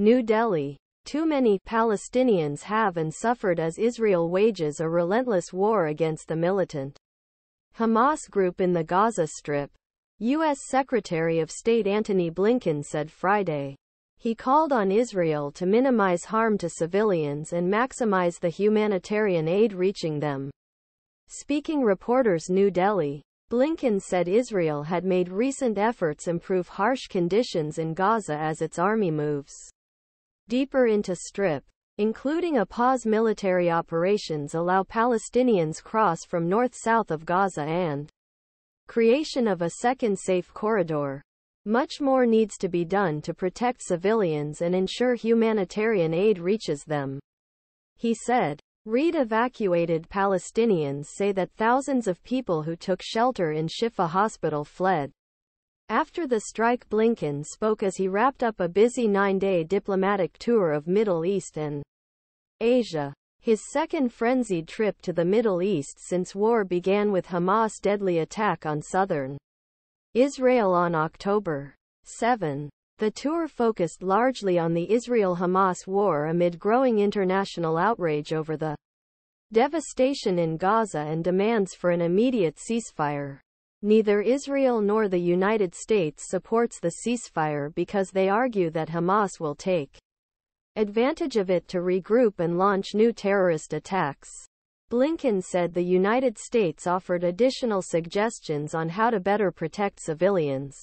New Delhi. Too many Palestinians have and suffered as Israel wages a relentless war against the militant Hamas group in the Gaza Strip. U.S. Secretary of State Antony Blinken said Friday. He called on Israel to minimize harm to civilians and maximize the humanitarian aid reaching them. Speaking reporters New Delhi. Blinken said Israel had made recent efforts improve harsh conditions in Gaza as its army moves deeper into Strip, including a pause military operations allow Palestinians cross from north-south of Gaza and creation of a second safe corridor. Much more needs to be done to protect civilians and ensure humanitarian aid reaches them, he said. Read Evacuated Palestinians say that thousands of people who took shelter in Shifa hospital fled after the strike. Blinken spoke as he wrapped up a busy 9-day diplomatic tour of Middle East and Asia, his second frenzied trip to the Middle East since war began with Hamas' deadly attack on southern Israel on October 7. The tour focused largely on the Israel-Hamas war amid growing international outrage over the devastation in Gaza and demands for an immediate ceasefire. Neither Israel nor the United States supports the ceasefire because they argue that Hamas will take advantage of it to regroup and launch new terrorist attacks. Blinken said the United States offered additional suggestions on how to better protect civilians,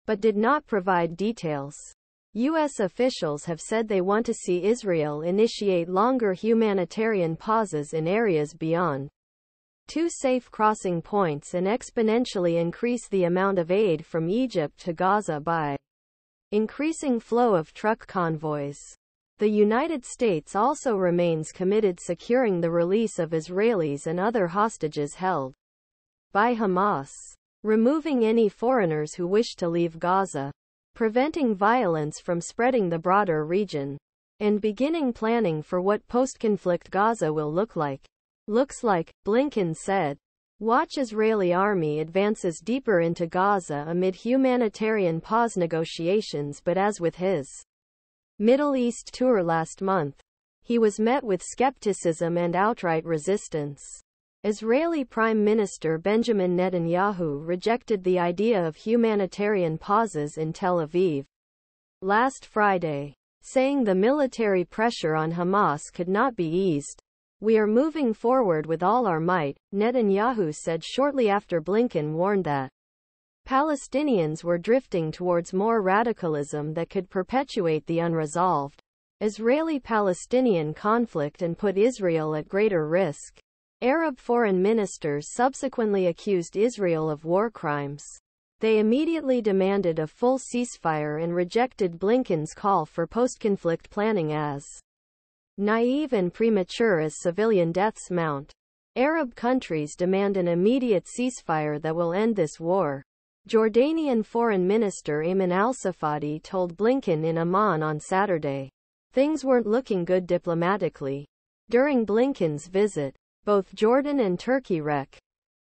but did not provide details. U.S. officials have said they want to see Israel initiate longer humanitarian pauses in areas beyond 2 safe crossing points and exponentially increase the amount of aid from Egypt to Gaza by increasing flow of truck convoys. The United States also remains committed securing the release of Israelis and other hostages held by Hamas, removing any foreigners who wish to leave Gaza, preventing violence from spreading the broader region, and beginning planning for what post-conflict Gaza will look like. Blinken said. Watch Israeli army advances deeper into Gaza amid humanitarian pause negotiations. But as with his Middle East tour last month, he was met with skepticism and outright resistance. Israeli Prime Minister Benjamin Netanyahu rejected the idea of humanitarian pauses in Tel Aviv last Friday, saying the military pressure on Hamas could not be eased. We are moving forward with all our might, Netanyahu said shortly after Blinken warned that Palestinians were drifting towards more radicalism that could perpetuate the unresolved Israeli-Palestinian conflict and put Israel at greater risk. Arab foreign ministers subsequently accused Israel of war crimes. They immediately demanded a full ceasefire and rejected Blinken's call for post-conflict planning as naive and premature as civilian deaths mount. Arab countries demand an immediate ceasefire that will end this war. Jordanian Foreign Minister Ayman al-Safadi told Blinken in Amman on Saturday. Things weren't looking good diplomatically. During Blinken's visit, both Jordan and Turkey